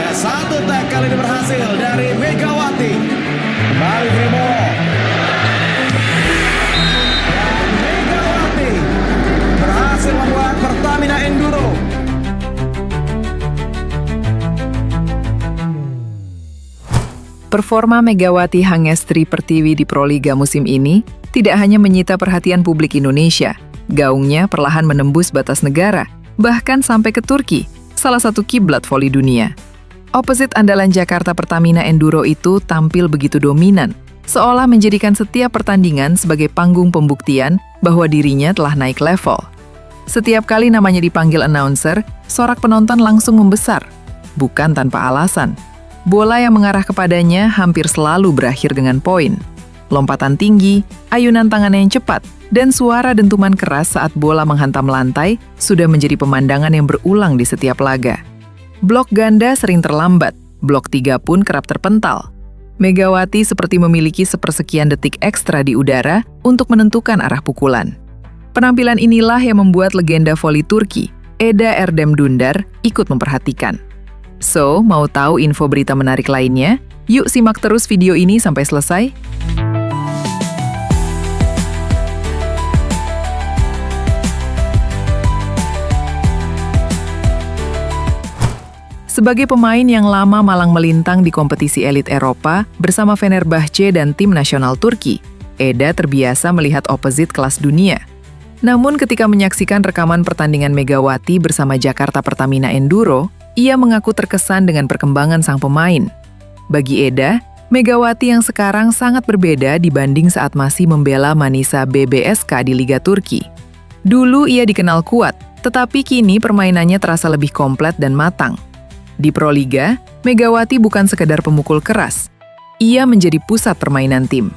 Satu tag kali ini berhasil dari Megawati. Kembali Brimo. Dan Megawati berhasil membuat Pertamina Enduro Performa Megawati Hangestri Pertiwi di Proliga musim ini tidak hanya menyita perhatian publik Indonesia, gaungnya perlahan menembus batas negara, bahkan sampai ke Turki, salah satu kiblat voli dunia. Opposite andalan Jakarta Pertamina Enduro itu tampil begitu dominan, seolah menjadikan setiap pertandingan sebagai panggung pembuktian bahwa dirinya telah naik level. Setiap kali namanya dipanggil announcer, sorak penonton langsung membesar, bukan tanpa alasan. Bola yang mengarah kepadanya hampir selalu berakhir dengan poin. Lompatan tinggi, ayunan tangan yang cepat, dan suara dentuman keras saat bola menghantam lantai sudah menjadi pemandangan yang berulang di setiap laga. Blok ganda sering terlambat, blok 3 pun kerap terpental. Megawati seperti memiliki sepersekian detik ekstra di udara untuk menentukan arah pukulan. Penampilan inilah yang membuat legenda voli Turki, Eda Erdem Dündar, ikut memperhatikan. So, mau tahu info berita menarik lainnya? Yuk simak terus video ini sampai selesai. Sebagai pemain yang lama malang melintang di kompetisi elit Eropa bersama Fenerbahce dan tim nasional Turki, Eda terbiasa melihat opposite kelas dunia. Namun ketika menyaksikan rekaman pertandingan Megawati bersama Jakarta Pertamina Enduro, ia mengaku terkesan dengan perkembangan sang pemain. Bagi Eda, Megawati yang sekarang sangat berbeda dibanding saat masih membela Manisa BBSK di Liga Turki. Dulu ia dikenal kuat, tetapi kini permainannya terasa lebih komplit dan matang. Di Proliga, Megawati bukan sekedar pemukul keras. Ia menjadi pusat permainan tim.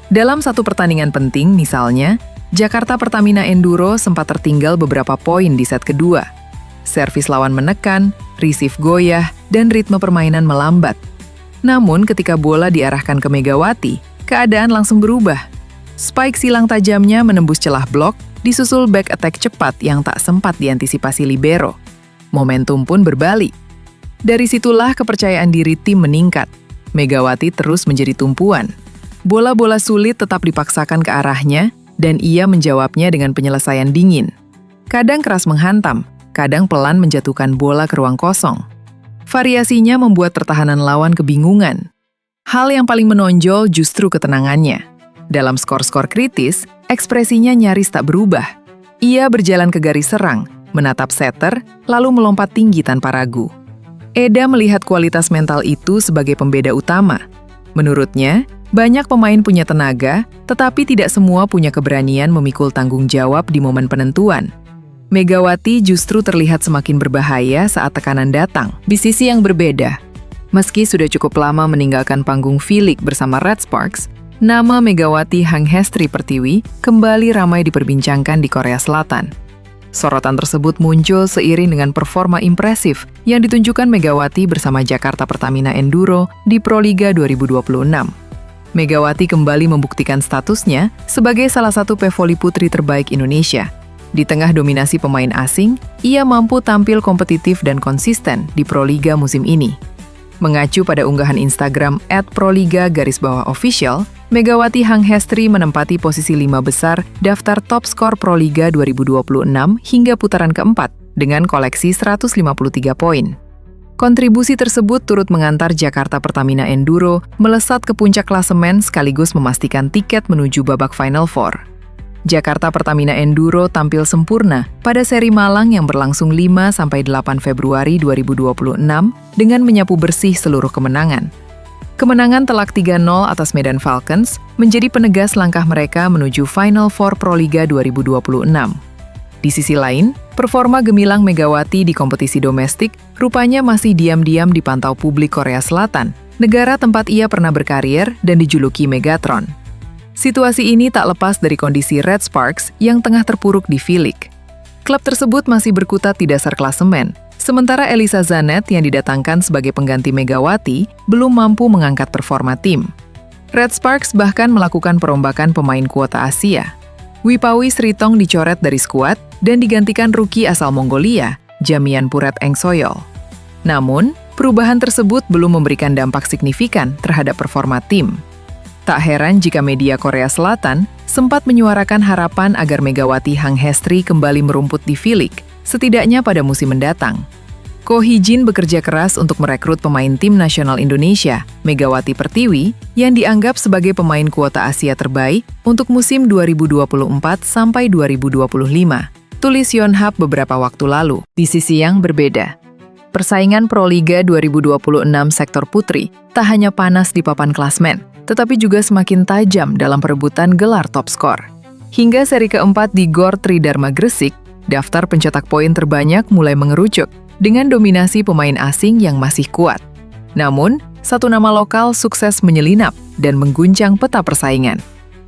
Dalam satu pertandingan penting, misalnya, Jakarta Pertamina Enduro sempat tertinggal beberapa poin di set kedua. Servis lawan menekan, receive goyah, dan ritme permainan melambat. Namun ketika bola diarahkan ke Megawati, keadaan langsung berubah. Spike silang tajamnya menembus celah blok, disusul back attack cepat yang tak sempat diantisipasi libero. Momentum pun berbalik. Dari situlah kepercayaan diri tim meningkat. Megawati terus menjadi tumpuan. Bola-bola sulit tetap dipaksakan ke arahnya, dan ia menjawabnya dengan penyelesaian dingin. Kadang keras menghantam, kadang pelan menjatuhkan bola ke ruang kosong. Variasinya membuat pertahanan lawan kebingungan. Hal yang paling menonjol justru ketenangannya. Dalam skor-skor kritis, ekspresinya nyaris tak berubah. Ia berjalan ke garis serang, menatap setter, lalu melompat tinggi tanpa ragu. Eda melihat kualitas mental itu sebagai pembeda utama. Menurutnya, banyak pemain punya tenaga, tetapi tidak semua punya keberanian memikul tanggung jawab di momen penentuan. Megawati justru terlihat semakin berbahaya saat tekanan datang. Di sisi yang berbeda, meski sudah cukup lama meninggalkan panggung V-League bersama Red Sparks, nama Megawati Hangestri Pertiwi kembali ramai diperbincangkan di Korea Selatan. Sorotan tersebut muncul seiring dengan performa impresif yang ditunjukkan Megawati bersama Jakarta Pertamina Enduro di Proliga 2026. Megawati kembali membuktikan statusnya sebagai salah satu pevoli putri terbaik Indonesia. Di tengah dominasi pemain asing, ia mampu tampil kompetitif dan konsisten di Proliga musim ini. Mengacu pada unggahan Instagram @proliga_official, Megawati Hangestri menempati posisi 5 besar daftar top skor Proliga 2026 hingga putaran keempat dengan koleksi 153 poin. Kontribusi tersebut turut mengantar Jakarta Pertamina Enduro melesat ke puncak klasemen sekaligus memastikan tiket menuju babak Final Four. Jakarta Pertamina Enduro tampil sempurna pada seri Malang yang berlangsung 5-8 Februari 2026 dengan menyapu bersih seluruh kemenangan. Kemenangan telak 3-0 atas Medan Falcons menjadi penegas langkah mereka menuju Final Four Proliga 2026. Di sisi lain, performa gemilang Megawati di kompetisi domestik rupanya masih diam-diam dipantau publik Korea Selatan, negara tempat ia pernah berkarir dan dijuluki Megatron. Situasi ini tak lepas dari kondisi Red Sparks yang tengah terpuruk di V-League. Klub tersebut masih berkutat di dasar klasemen, sementara Elisa Zanet yang didatangkan sebagai pengganti Megawati belum mampu mengangkat performa tim. Red Sparks bahkan melakukan perombakan pemain kuota Asia. Wipawi Sritong dicoret dari skuad dan digantikan rookie asal Mongolia, Jamian Puret Engsoyol. Namun, perubahan tersebut belum memberikan dampak signifikan terhadap performa tim. Tak heran jika media Korea Selatan sempat menyuarakan harapan agar Megawati Hanghestri kembali merumput di V-League, setidaknya pada musim mendatang. Ko Hee-jin bekerja keras untuk merekrut pemain tim nasional Indonesia, Megawati Pertiwi, yang dianggap sebagai pemain kuota Asia terbaik untuk musim 2024 sampai 2025, tulis Yonhap beberapa waktu lalu. Di sisi yang berbeda, persaingan Proliga 2026 sektor putri tak hanya panas di papan klasmen, tetapi juga semakin tajam dalam perebutan gelar top skor. Hingga seri keempat di Gor Tridharma Gresik, daftar pencetak poin terbanyak mulai mengerucut, dengan dominasi pemain asing yang masih kuat. Namun, satu nama lokal sukses menyelinap dan mengguncang peta persaingan.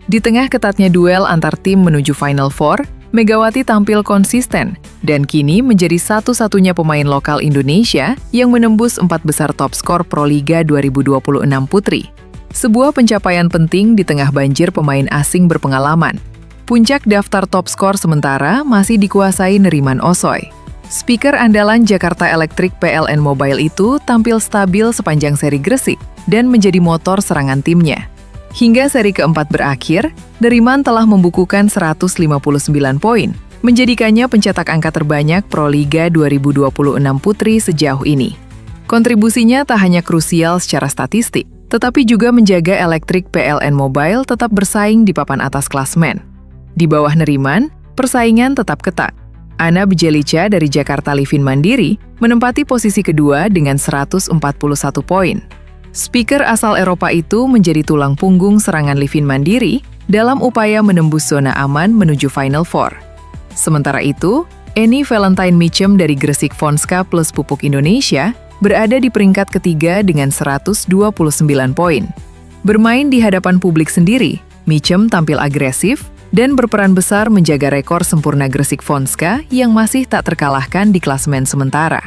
Di tengah ketatnya duel antar tim menuju Final Four, Megawati tampil konsisten dan kini menjadi satu-satunya pemain lokal Indonesia yang menembus 4 besar top skor Proliga 2026 putri. Sebuah pencapaian penting di tengah banjir pemain asing berpengalaman. Puncak daftar top skor sementara masih dikuasai Neriman Osoy. Speaker andalan Jakarta Electric PLN Mobile itu tampil stabil sepanjang seri Gresik dan menjadi motor serangan timnya. Hingga seri keempat berakhir, Neriman telah membukukan 159 poin, menjadikannya pencetak angka terbanyak Proliga 2026 putri sejauh ini. Kontribusinya tak hanya krusial secara statistik, tetapi juga menjaga Electric PLN Mobile tetap bersaing di papan atas klasmen. Di bawah Neriman, persaingan tetap ketat. Ana Bjelica dari Jakarta Livin Mandiri menempati posisi kedua dengan 141 poin. Speaker asal Eropa itu menjadi tulang punggung serangan Livin Mandiri dalam upaya menembus zona aman menuju Final Four. Sementara itu, Eni Valentine Michem dari Gresik Fonska plus Pupuk Indonesia berada di peringkat ketiga dengan 129 poin. Bermain di hadapan publik sendiri, Michem tampil agresif dan berperan besar menjaga rekor sempurna Gresik Fonska yang masih tak terkalahkan di klasmen sementara.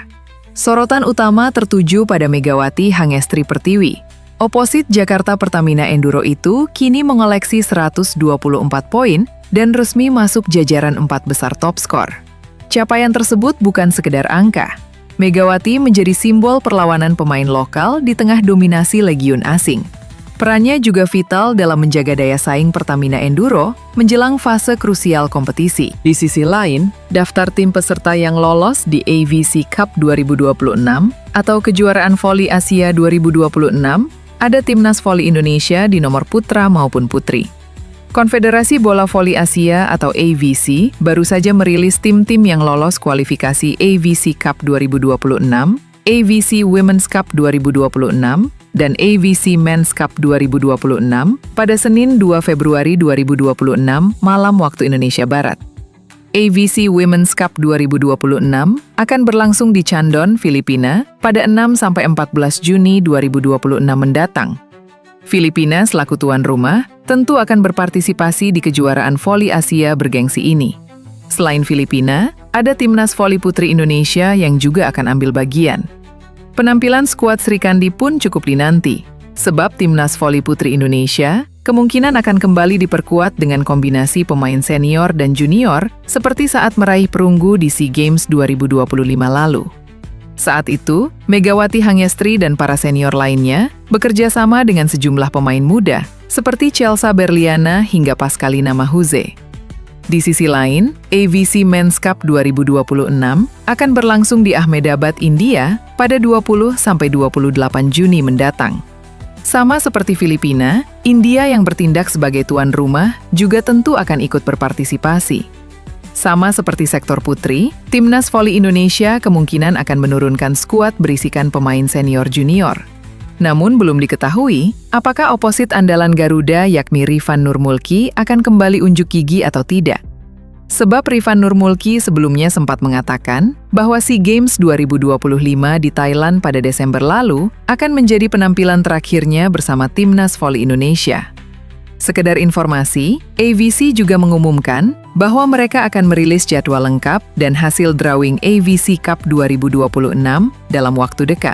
Sorotan utama tertuju pada Megawati Hanghestri Pertiwi. Oposit Jakarta Pertamina Enduro itu kini mengoleksi 124 poin dan resmi masuk jajaran 4 besar top skor. Capaian tersebut bukan sekedar angka. Megawati menjadi simbol perlawanan pemain lokal di tengah dominasi legiun asing. Perannya juga vital dalam menjaga daya saing Pertamina Enduro menjelang fase krusial kompetisi. Di sisi lain, daftar tim peserta yang lolos di AVC Cup 2026 atau Kejuaraan Voli Asia 2026, ada Timnas Voli Indonesia di nomor putra maupun putri. Konfederasi Bola Voli Asia atau AVC baru saja merilis tim-tim yang lolos kualifikasi AVC Cup 2026, AVC Women's Cup 2026, dan AVC Men's Cup 2026 pada Senin 2 Februari 2026 malam waktu Indonesia Barat. AVC Women's Cup 2026 akan berlangsung di Chandon, Filipina pada 6-14 Juni 2026 mendatang. Filipina selaku tuan rumah tentu akan berpartisipasi di kejuaraan voli Asia bergengsi ini. Selain Filipina, ada Timnas Voli Putri Indonesia yang juga akan ambil bagian. Penampilan skuad Sri Kandi pun cukup dinanti, sebab Timnas Voli Putri Indonesia kemungkinan akan kembali diperkuat dengan kombinasi pemain senior dan junior seperti saat meraih perunggu di SEA Games 2025 lalu. Saat itu, Megawati Hanghestri dan para senior lainnya bekerja sama dengan sejumlah pemain muda seperti Chelsea Berliana hingga Pascalina Mahuze. Di sisi lain, AVC Men's Cup 2026 akan berlangsung di Ahmedabad, India pada 20-28 Juni mendatang. Sama seperti Filipina, India yang bertindak sebagai tuan rumah juga tentu akan ikut berpartisipasi. Sama seperti sektor putri, Timnas Voli Indonesia kemungkinan akan menurunkan skuad berisikan pemain senior junior. Namun belum diketahui apakah oposit andalan Garuda yakni Rifan Nurmulki akan kembali unjuk gigi atau tidak. Sebab Rifan Nurmulki sebelumnya sempat mengatakan bahwa SEA Games 2025 di Thailand pada Desember lalu akan menjadi penampilan terakhirnya bersama Timnas Voli Indonesia. Sekedar informasi, AVC juga mengumumkan bahwa mereka akan merilis jadwal lengkap dan hasil drawing AVC Cup 2026 dalam waktu dekat.